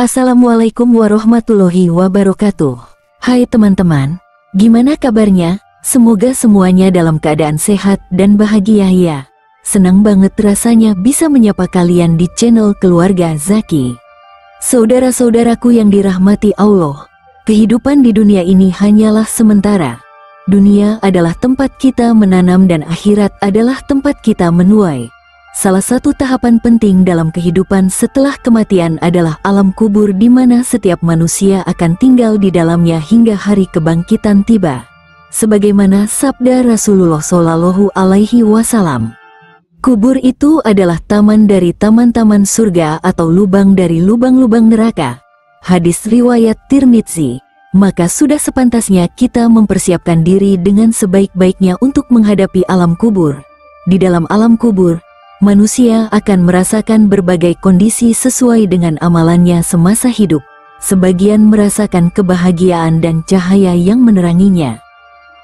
Assalamualaikum warahmatullahi wabarakatuh. Hai teman-teman, gimana kabarnya? Semoga semuanya dalam keadaan sehat dan bahagia ya. Senang banget rasanya bisa menyapa kalian di channel Keluarga Zaki. Saudara-saudaraku yang dirahmati Allah, kehidupan di dunia ini hanyalah sementara. Dunia adalah tempat kita menanam dan akhirat adalah tempat kita menuai. Salah satu tahapan penting dalam kehidupan setelah kematian adalah alam kubur di mana setiap manusia akan tinggal di dalamnya hingga hari kebangkitan tiba. Sebagaimana sabda Rasulullah Shallallahu Alaihi Wasallam, kubur itu adalah taman dari taman-taman surga atau lubang dari lubang-lubang neraka. Hadis riwayat Tirmidzi. Maka sudah sepantasnya kita mempersiapkan diri dengan sebaik-baiknya untuk menghadapi alam kubur. Di dalam alam kubur, manusia akan merasakan berbagai kondisi sesuai dengan amalannya semasa hidup. Sebagian merasakan kebahagiaan dan cahaya yang meneranginya.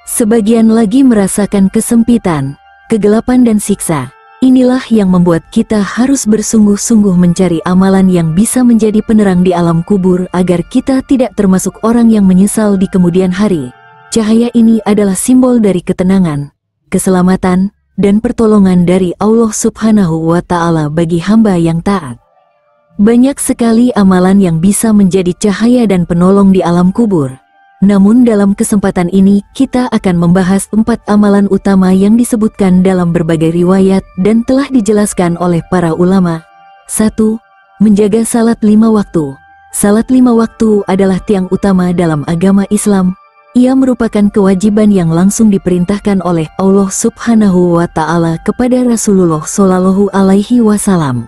Sebagian lagi merasakan kesempitan, kegelapan dan siksa. Inilah yang membuat kita harus bersungguh-sungguh mencari amalan yang bisa menjadi penerang di alam kubur agar kita tidak termasuk orang yang menyesal di kemudian hari. Cahaya ini adalah simbol dari ketenangan, keselamatan, dan pertolongan dari Allah Subhanahu wa Ta'ala bagi hamba yang taat. Banyak sekali amalan yang bisa menjadi cahaya dan penolong di alam kubur. Namun dalam kesempatan ini kita akan membahas 4 amalan utama yang disebutkan dalam berbagai riwayat dan telah dijelaskan oleh para ulama. 1. Menjaga salat 5 waktu. Salat 5 waktu adalah tiang utama dalam agama Islam. Ia merupakan kewajiban yang langsung diperintahkan oleh Allah Subhanahu wa Ta'ala kepada Rasulullah Shallallahu Alaihi Wasallam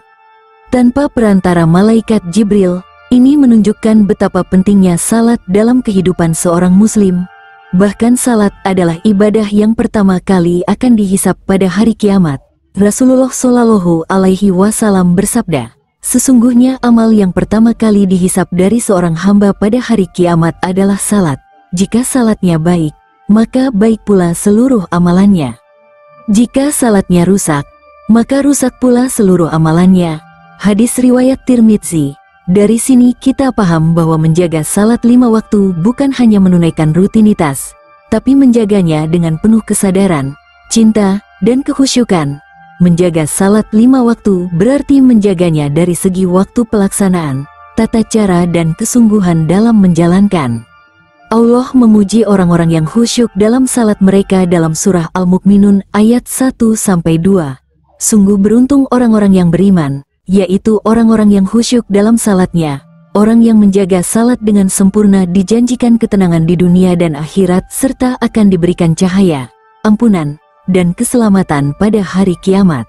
tanpa perantara malaikat Jibril. Ini menunjukkan betapa pentingnya salat dalam kehidupan seorang muslim. Bahkan salat adalah ibadah yang pertama kali akan dihisab pada hari kiamat. Rasulullah Shallallahu Alaihi Wasallam bersabda, sesungguhnya amal yang pertama kali dihisab dari seorang hamba pada hari kiamat adalah salat. Jika salatnya baik, maka baik pula seluruh amalannya. Jika salatnya rusak, maka rusak pula seluruh amalannya. Hadis riwayat Tirmidzi. Dari sini kita paham bahwa menjaga salat 5 waktu bukan hanya menunaikan rutinitas, tapi menjaganya dengan penuh kesadaran, cinta, dan kekhusyukan. Menjaga salat 5 waktu berarti menjaganya dari segi waktu pelaksanaan, tata cara dan kesungguhan dalam menjalankan. Allah memuji orang-orang yang khusyuk dalam salat mereka dalam surah Al-Mu'minun ayat 1-2. Sungguh beruntung orang-orang yang beriman, yaitu orang-orang yang khusyuk dalam salatnya. Orang yang menjaga salat dengan sempurna dijanjikan ketenangan di dunia dan akhirat serta akan diberikan cahaya, ampunan, dan keselamatan pada hari kiamat.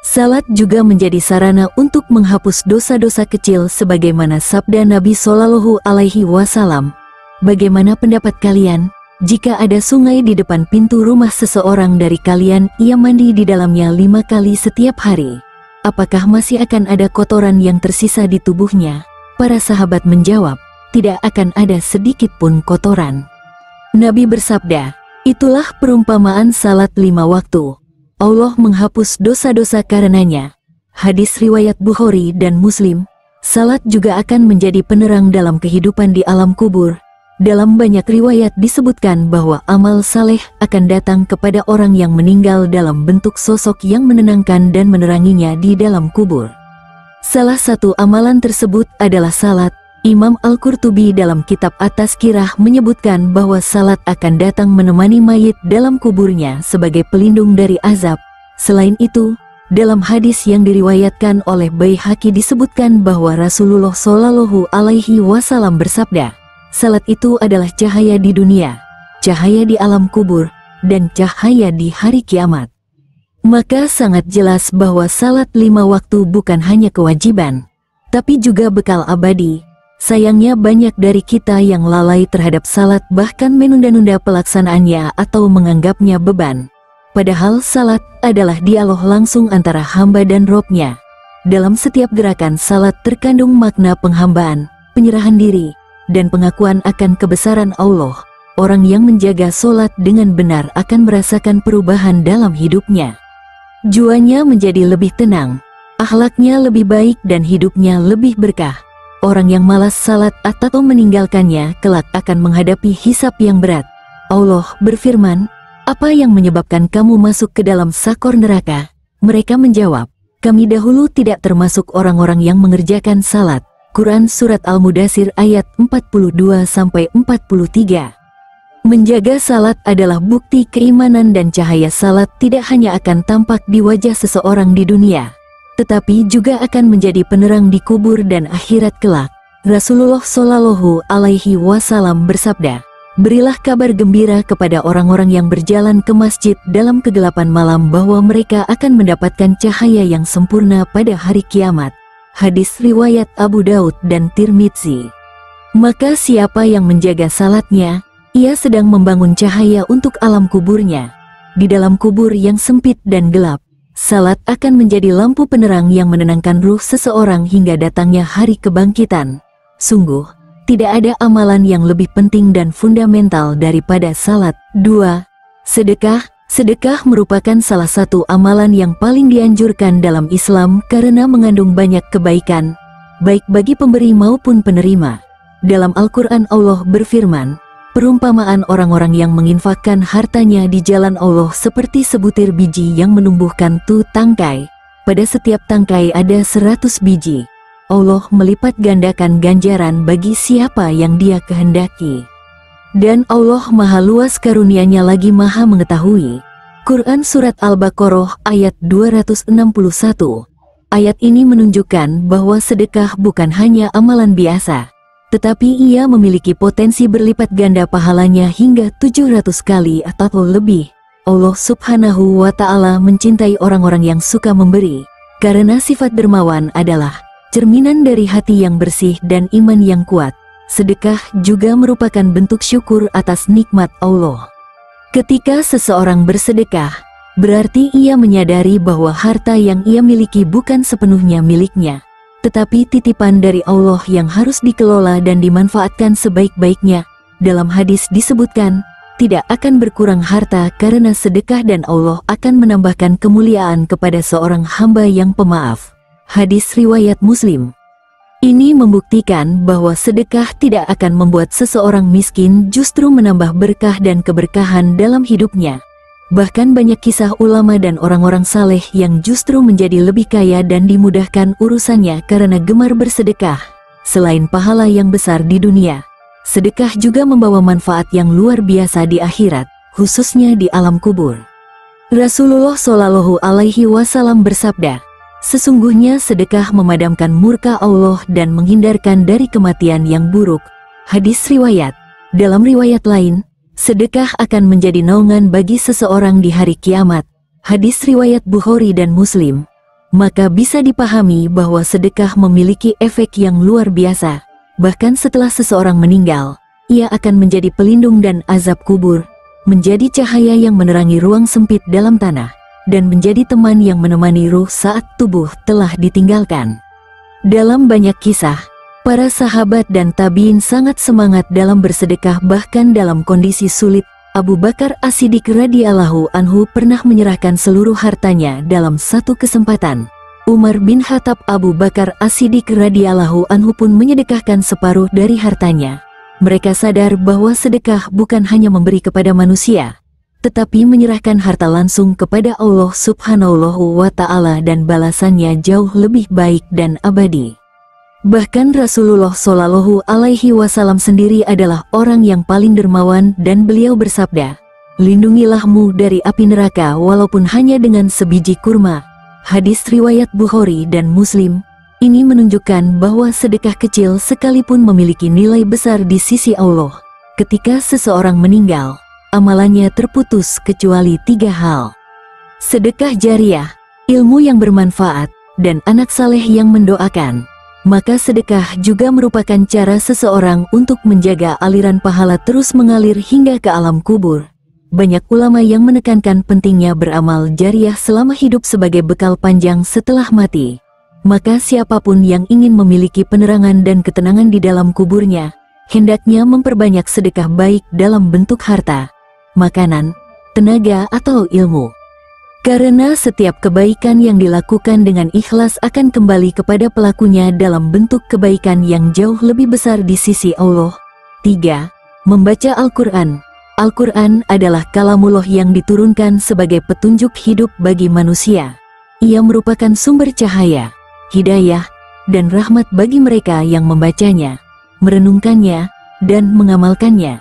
Salat juga menjadi sarana untuk menghapus dosa-dosa kecil sebagaimana sabda Nabi Shallallahu Alaihi Wasallam. Bagaimana pendapat kalian? Jika ada sungai di depan pintu rumah seseorang dari kalian, ia mandi di dalamnya 5 kali setiap hari. Apakah masih akan ada kotoran yang tersisa di tubuhnya? Para sahabat menjawab, tidak akan ada sedikit pun kotoran. Nabi bersabda, itulah perumpamaan salat 5 waktu. Allah menghapus dosa-dosa karenanya. Hadis riwayat Bukhari dan Muslim. Salat juga akan menjadi penerang dalam kehidupan di alam kubur. Dalam banyak riwayat disebutkan bahwa amal saleh akan datang kepada orang yang meninggal dalam bentuk sosok yang menenangkan dan meneranginya di dalam kubur. Salah satu amalan tersebut adalah salat. Imam Al-Qurtubi dalam kitab At-Tazkirah menyebutkan bahwa salat akan datang menemani mayit dalam kuburnya sebagai pelindung dari azab. Selain itu, dalam hadis yang diriwayatkan oleh Baihaqi disebutkan bahwa Rasulullah Shallallahu Alaihi Wasallam bersabda, salat itu adalah cahaya di dunia, cahaya di alam kubur, dan cahaya di hari kiamat. Maka sangat jelas bahwa salat 5 waktu bukan hanya kewajiban, tapi juga bekal abadi. Sayangnya banyak dari kita yang lalai terhadap salat bahkan menunda-nunda pelaksanaannya atau menganggapnya beban. Padahal salat adalah dialog langsung antara hamba dan Robnya. Dalam setiap gerakan salat terkandung makna penghambaan, penyerahan diri, dan pengakuan akan kebesaran Allah. Orang yang menjaga solat dengan benar akan merasakan perubahan dalam hidupnya. Jiwanya menjadi lebih tenang, akhlaknya lebih baik dan hidupnya lebih berkah. Orang yang malas salat atau meninggalkannya kelak akan menghadapi hisab yang berat. Allah berfirman, "Apa yang menyebabkan kamu masuk ke dalam sakor neraka?" Mereka menjawab, "Kami dahulu tidak termasuk orang-orang yang mengerjakan salat." Quran Surat Al-Mudathir ayat 42-43. Menjaga salat adalah bukti keimanan dan cahaya salat tidak hanya akan tampak di wajah seseorang di dunia, tetapi juga akan menjadi penerang di kubur dan akhirat kelak. Rasulullah Shallallahu Alaihi Wasallam bersabda, "Berilah kabar gembira kepada orang-orang yang berjalan ke masjid dalam kegelapan malam bahwa mereka akan mendapatkan cahaya yang sempurna pada hari kiamat." Hadis riwayat Abu Daud dan Tirmidzi. Maka siapa yang menjaga salatnya, ia sedang membangun cahaya untuk alam kuburnya. Di dalam kubur yang sempit dan gelap, salat akan menjadi lampu penerang yang menenangkan ruh seseorang hingga datangnya hari kebangkitan. Sungguh, tidak ada amalan yang lebih penting dan fundamental daripada salat. 2. Sedekah. Sedekah merupakan salah satu amalan yang paling dianjurkan dalam Islam karena mengandung banyak kebaikan, baik bagi pemberi maupun penerima. Dalam Al-Quran Allah berfirman, "Perumpamaan orang-orang yang menginfakkan hartanya di jalan Allah seperti sebutir biji yang menumbuhkan tangkai. Pada setiap tangkai ada 100 biji. Allah melipat gandakan ganjaran bagi siapa yang Dia kehendaki. Dan Allah Maha Luas karunia-Nya lagi Maha Mengetahui." Quran Surat Al-Baqarah ayat 261. Ayat ini menunjukkan bahwa sedekah bukan hanya amalan biasa, tetapi ia memiliki potensi berlipat ganda pahalanya hingga 700 kali atau lebih. Allah Subhanahu wa Ta'ala mencintai orang-orang yang suka memberi, karena sifat dermawan adalah cerminan dari hati yang bersih dan iman yang kuat. Sedekah juga merupakan bentuk syukur atas nikmat Allah. Ketika seseorang bersedekah, berarti ia menyadari bahwa harta yang ia miliki bukan sepenuhnya miliknya, tetapi titipan dari Allah yang harus dikelola dan dimanfaatkan sebaik-baiknya. Dalam hadis disebutkan, tidak akan berkurang harta karena sedekah dan Allah akan menambahkan kemuliaan kepada seorang hamba yang pemaaf. Hadis riwayat Muslim. Ini membuktikan bahwa sedekah tidak akan membuat seseorang miskin, justru menambah berkah dan keberkahan dalam hidupnya. Bahkan banyak kisah ulama dan orang-orang saleh yang justru menjadi lebih kaya dan dimudahkan urusannya karena gemar bersedekah. Selain pahala yang besar di dunia, sedekah juga membawa manfaat yang luar biasa di akhirat, khususnya di alam kubur. Rasulullah Shallallahu Alaihi Wasallam bersabda, "Sesungguhnya sedekah memadamkan murka Allah dan menghindarkan dari kematian yang buruk." Hadis riwayat. Dalam riwayat lain, sedekah akan menjadi naungan bagi seseorang di hari kiamat. Hadis riwayat Bukhari dan Muslim. Maka bisa dipahami bahwa sedekah memiliki efek yang luar biasa. Bahkan setelah seseorang meninggal, ia akan menjadi pelindung dan azab kubur, menjadi cahaya yang menerangi ruang sempit dalam tanah, dan menjadi teman yang menemani ruh saat tubuh telah ditinggalkan. Dalam banyak kisah, para sahabat dan tabiin sangat semangat dalam bersedekah bahkan dalam kondisi sulit. Abu Bakar As-Siddiq radhiyallahu anhu pernah menyerahkan seluruh hartanya dalam satu kesempatan. Umar bin Khattab Abu Bakar As-Siddiq radhiyallahu anhu pun menyedekahkan separuh dari hartanya. Mereka sadar bahwa sedekah bukan hanya memberi kepada manusia, tetapi menyerahkan harta langsung kepada Allah Subhanahu wa Ta'ala dan balasannya jauh lebih baik dan abadi. Bahkan Rasulullah Shallallahu Alaihi Wasallam sendiri adalah orang yang paling dermawan dan beliau bersabda, "Lindungilahmu dari api neraka walaupun hanya dengan sebiji kurma." Hadis riwayat Bukhari dan Muslim. Ini menunjukkan bahwa sedekah kecil sekalipun memiliki nilai besar di sisi Allah. Ketika seseorang meninggal, amalannya terputus kecuali 3 hal: sedekah jariah, ilmu yang bermanfaat, dan anak saleh yang mendoakan. Maka sedekah juga merupakan cara seseorang untuk menjaga aliran pahala terus mengalir hingga ke alam kubur. Banyak ulama yang menekankan pentingnya beramal jariah selama hidup sebagai bekal panjang setelah mati. Maka siapapun yang ingin memiliki penerangan dan ketenangan di dalam kuburnya, hendaknya memperbanyak sedekah baik dalam bentuk harta, makanan, tenaga atau ilmu. Karena setiap kebaikan yang dilakukan dengan ikhlas akan kembali kepada pelakunya dalam bentuk kebaikan yang jauh lebih besar di sisi Allah. 3. Membaca Al-Quran. Al-Quran adalah kalamullah yang diturunkan sebagai petunjuk hidup bagi manusia. Ia merupakan sumber cahaya, hidayah, dan rahmat bagi mereka yang membacanya, merenungkannya, dan mengamalkannya.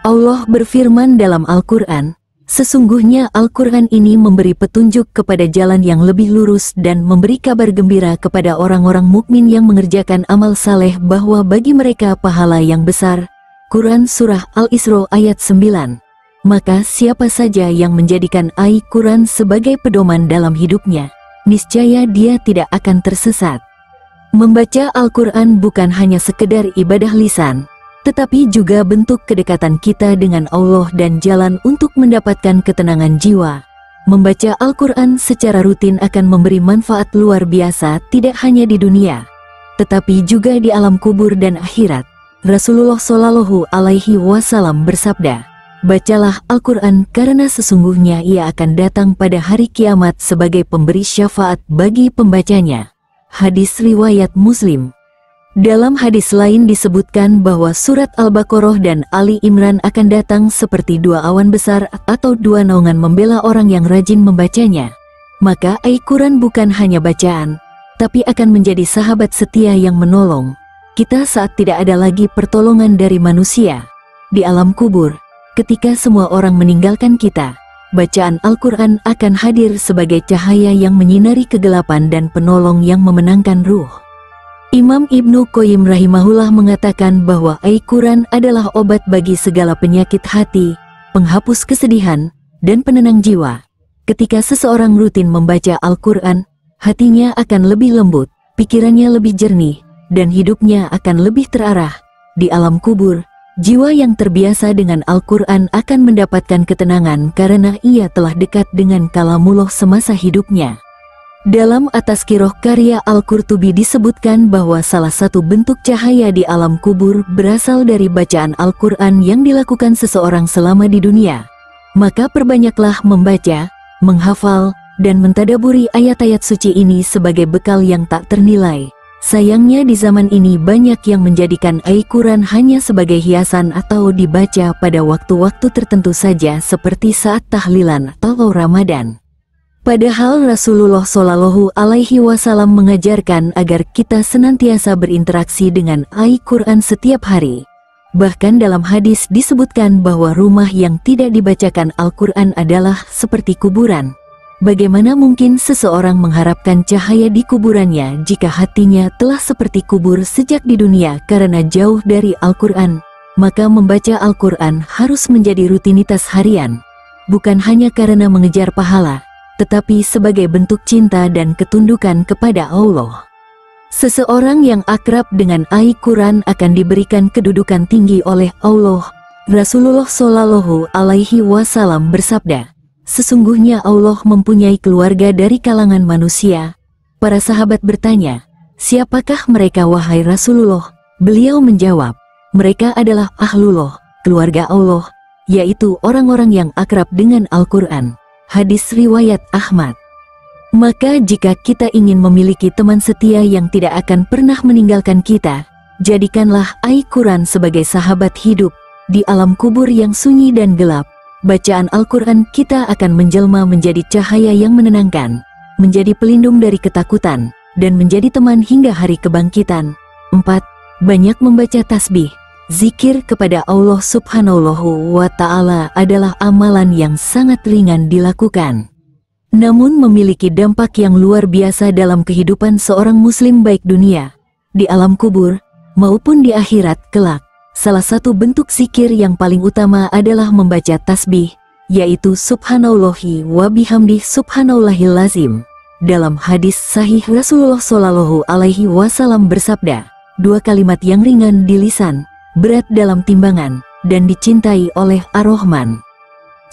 Allah berfirman dalam Al-Quran, sesungguhnya Al-Quran ini memberi petunjuk kepada jalan yang lebih lurus dan memberi kabar gembira kepada orang-orang mukmin yang mengerjakan amal saleh bahwa bagi mereka pahala yang besar. Quran Surah Al-Isra ayat 9. Maka siapa saja yang menjadikan Al-Quran sebagai pedoman dalam hidupnya, niscaya dia tidak akan tersesat. Membaca Al-Quran bukan hanya sekedar ibadah lisan, tetapi juga bentuk kedekatan kita dengan Allah dan jalan untuk mendapatkan ketenangan jiwa. Membaca Al-Quran secara rutin akan memberi manfaat luar biasa tidak hanya di dunia, tetapi juga di alam kubur dan akhirat. Rasulullah Shallallahu Alaihi Wasallam bersabda, bacalah Al-Quran karena sesungguhnya ia akan datang pada hari kiamat sebagai pemberi syafaat bagi pembacanya. Hadis riwayat Muslim. Dalam hadis lain disebutkan bahwa surat Al-Baqarah dan Ali Imran akan datang seperti dua awan besar atau dua naungan membela orang yang rajin membacanya. Maka Al-Quran bukan hanya bacaan, tapi akan menjadi sahabat setia yang menolong kita saat tidak ada lagi pertolongan dari manusia. Di alam kubur, ketika semua orang meninggalkan kita, bacaan Al-Quran akan hadir sebagai cahaya yang menyinari kegelapan dan penolong yang memenangkan ruh. Imam Ibnu Qayyim rahimahullah mengatakan bahwa Al-Quran adalah obat bagi segala penyakit hati, penghapus kesedihan, dan penenang jiwa. Ketika seseorang rutin membaca Al-Quran, hatinya akan lebih lembut, pikirannya lebih jernih, dan hidupnya akan lebih terarah. Di alam kubur, jiwa yang terbiasa dengan Al-Quran akan mendapatkan ketenangan karena ia telah dekat dengan kalamullah semasa hidupnya. Dalam At-Tazkirah karya Al-Qurtubi disebutkan bahwa salah satu bentuk cahaya di alam kubur berasal dari bacaan Al-Quran yang dilakukan seseorang selama di dunia. Maka perbanyaklah membaca, menghafal, dan mentadaburi ayat-ayat suci ini sebagai bekal yang tak ternilai. Sayangnya di zaman ini banyak yang menjadikan Al-Quran hanya sebagai hiasan atau dibaca pada waktu-waktu tertentu saja seperti saat tahlilan atau Ramadan. Padahal Rasulullah Shallallahu Alaihi Wasallam mengajarkan agar kita senantiasa berinteraksi dengan Al-Quran setiap hari. Bahkan dalam hadis disebutkan bahwa rumah yang tidak dibacakan Al-Quran adalah seperti kuburan. Bagaimana mungkin seseorang mengharapkan cahaya di kuburannya jika hatinya telah seperti kubur sejak di dunia karena jauh dari Al-Quran? Maka membaca Al-Quran harus menjadi rutinitas harian, bukan hanya karena mengejar pahala, tetapi sebagai bentuk cinta dan ketundukan kepada Allah. Seseorang yang akrab dengan Al-Quran akan diberikan kedudukan tinggi oleh Allah. Rasulullah Shallallahu Alaihi Wasallam bersabda, sesungguhnya Allah mempunyai keluarga dari kalangan manusia. Para sahabat bertanya, siapakah mereka wahai Rasulullah? Beliau menjawab, mereka adalah Ahlullah, keluarga Allah, yaitu orang-orang yang akrab dengan Al-Quran. Hadis riwayat Ahmad. Maka jika kita ingin memiliki teman setia yang tidak akan pernah meninggalkan kita, jadikanlah Al-Quran sebagai sahabat hidup. Di alam kubur yang sunyi dan gelap, bacaan Al-Quran kita akan menjelma menjadi cahaya yang menenangkan, menjadi pelindung dari ketakutan, dan menjadi teman hingga hari kebangkitan. 4. Banyak membaca tasbih. Zikir kepada Allah Subhanahu wa Ta'ala adalah amalan yang sangat ringan dilakukan, namun memiliki dampak yang luar biasa dalam kehidupan seorang muslim baik dunia, di alam kubur, maupun di akhirat kelak. Salah satu bentuk zikir yang paling utama adalah membaca tasbih, yaitu Subhanallahi wa bihamdih Subhanallahil lazim. Dalam hadis sahih Rasulullah Shallallahu Alaihi Wasallam bersabda, dua kalimat yang ringan di lisan, berat dalam timbangan, dan dicintai oleh Ar-Rahman.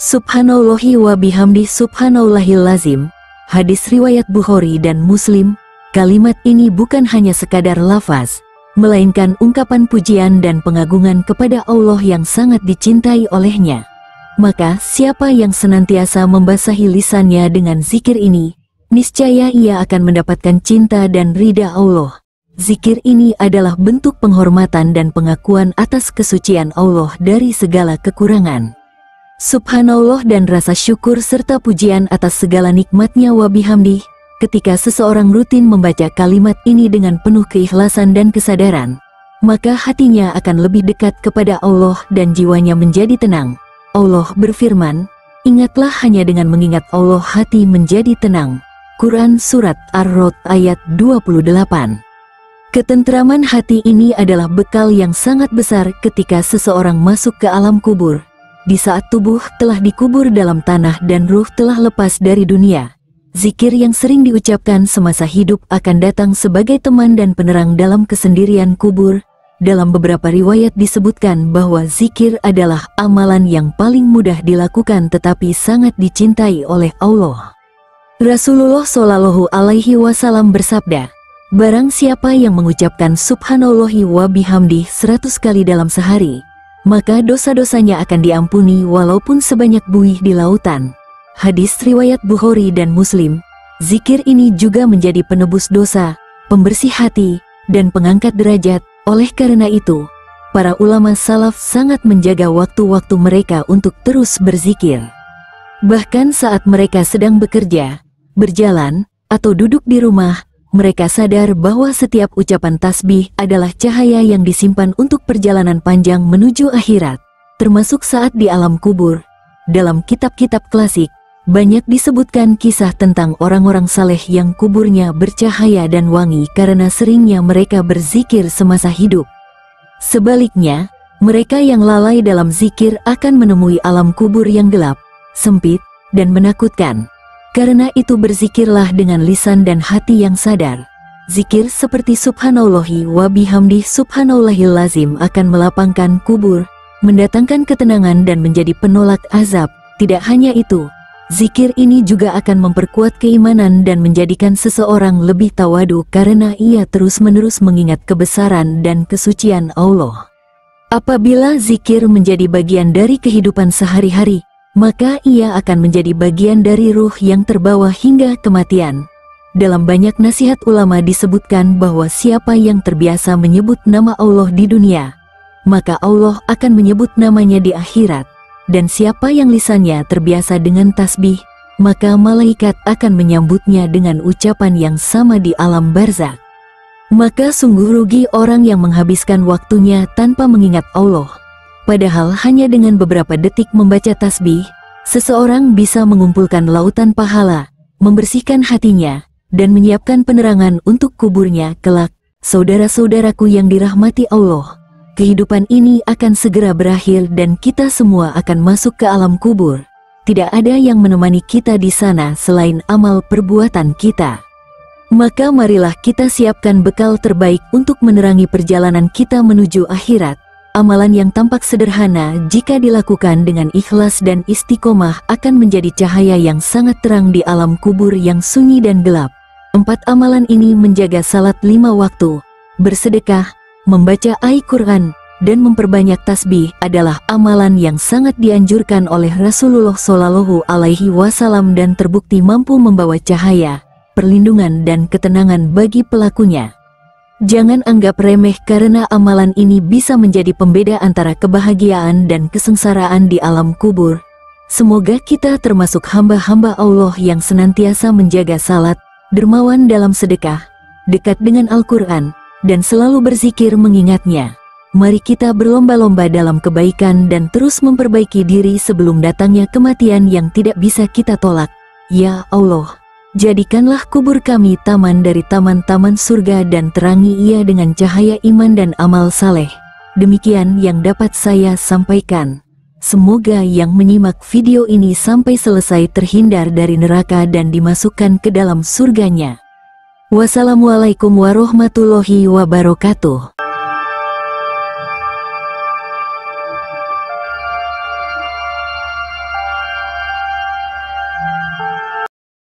Subhanallahi wa bihamdih Subhanallahil lazim. Hadis riwayat Bukhari dan Muslim. Kalimat ini bukan hanya sekadar lafaz, melainkan ungkapan pujian dan pengagungan kepada Allah yang sangat dicintai olehnya. Maka siapa yang senantiasa membasahi lisannya dengan zikir ini, niscaya ia akan mendapatkan cinta dan ridha Allah. Zikir ini adalah bentuk penghormatan dan pengakuan atas kesucian Allah dari segala kekurangan. Subhanallah dan rasa syukur serta pujian atas segala nikmatnya wa bihamdih. Ketika seseorang rutin membaca kalimat ini dengan penuh keikhlasan dan kesadaran, maka hatinya akan lebih dekat kepada Allah dan jiwanya menjadi tenang. Allah berfirman, ingatlah hanya dengan mengingat Allah hati menjadi tenang. Quran Surat Ar-Rod ayat 28. Ketentraman hati ini adalah bekal yang sangat besar ketika seseorang masuk ke alam kubur. Di saat tubuh telah dikubur dalam tanah dan ruh telah lepas dari dunia, zikir yang sering diucapkan semasa hidup akan datang sebagai teman dan penerang dalam kesendirian kubur. Dalam beberapa riwayat disebutkan bahwa zikir adalah amalan yang paling mudah dilakukan tetapi sangat dicintai oleh Allah. Rasulullah Shallallahu Alaihi Wasallam bersabda, barang siapa yang mengucapkan subhanallahi wa bihamdih 100 kali dalam sehari, maka dosa-dosanya akan diampuni walaupun sebanyak buih di lautan. Hadis riwayat Bukhari dan Muslim. Zikir ini juga menjadi penebus dosa, pembersih hati, dan pengangkat derajat. Oleh karena itu, para ulama salaf sangat menjaga waktu-waktu mereka untuk terus berzikir. Bahkan saat mereka sedang bekerja, berjalan, atau duduk di rumah, mereka sadar bahwa setiap ucapan tasbih adalah cahaya yang disimpan untuk perjalanan panjang menuju akhirat, termasuk saat di alam kubur. Dalam kitab-kitab klasik, banyak disebutkan kisah tentang orang-orang saleh yang kuburnya bercahaya dan wangi karena seringnya mereka berzikir semasa hidup. Sebaliknya, mereka yang lalai dalam zikir akan menemui alam kubur yang gelap, sempit, dan menakutkan. Karena itu berzikirlah dengan lisan dan hati yang sadar. Zikir seperti subhanallahi wa bihamdih subhanallahil lazim akan melapangkan kubur, mendatangkan ketenangan dan menjadi penolak azab. Tidak hanya itu, zikir ini juga akan memperkuat keimanan dan menjadikan seseorang lebih tawadu karena ia terus-menerus mengingat kebesaran dan kesucian Allah. Apabila zikir menjadi bagian dari kehidupan sehari-hari, maka ia akan menjadi bagian dari ruh yang terbawa hingga kematian. Dalam banyak nasihat ulama disebutkan bahwa siapa yang terbiasa menyebut nama Allah di dunia, maka Allah akan menyebut namanya di akhirat. Dan siapa yang lisannya terbiasa dengan tasbih, maka malaikat akan menyambutnya dengan ucapan yang sama di alam barzakh. Maka sungguh rugi orang yang menghabiskan waktunya tanpa mengingat Allah. Padahal hanya dengan beberapa detik membaca tasbih, seseorang bisa mengumpulkan lautan pahala, membersihkan hatinya, dan menyiapkan penerangan untuk kuburnya kelak. Saudara-saudaraku yang dirahmati Allah, kehidupan ini akan segera berakhir dan kita semua akan masuk ke alam kubur. Tidak ada yang menemani kita di sana selain amal perbuatan kita. Maka marilah kita siapkan bekal terbaik untuk menerangi perjalanan kita menuju akhirat. Amalan yang tampak sederhana jika dilakukan dengan ikhlas dan istiqomah akan menjadi cahaya yang sangat terang di alam kubur yang sunyi dan gelap. 4 amalan ini menjaga salat 5 waktu, bersedekah, membaca Al-Quran, dan memperbanyak tasbih adalah amalan yang sangat dianjurkan oleh Rasulullah Shallallahu Alaihi Wasallam dan terbukti mampu membawa cahaya, perlindungan dan ketenangan bagi pelakunya. Jangan anggap remeh karena amalan ini bisa menjadi pembeda antara kebahagiaan dan kesengsaraan di alam kubur. Semoga kita termasuk hamba-hamba Allah yang senantiasa menjaga salat, dermawan dalam sedekah, dekat dengan Al-Quran, dan selalu berzikir mengingatnya. Mari kita berlomba-lomba dalam kebaikan dan terus memperbaiki diri sebelum datangnya kematian yang tidak bisa kita tolak. Ya Allah, jadikanlah kubur kami taman dari taman-taman surga dan terangi ia dengan cahaya iman dan amal saleh. Demikian yang dapat saya sampaikan. Semoga yang menyimak video ini sampai selesai terhindar dari neraka dan dimasukkan ke dalam surganya. Wassalamualaikum warahmatullahi wabarakatuh.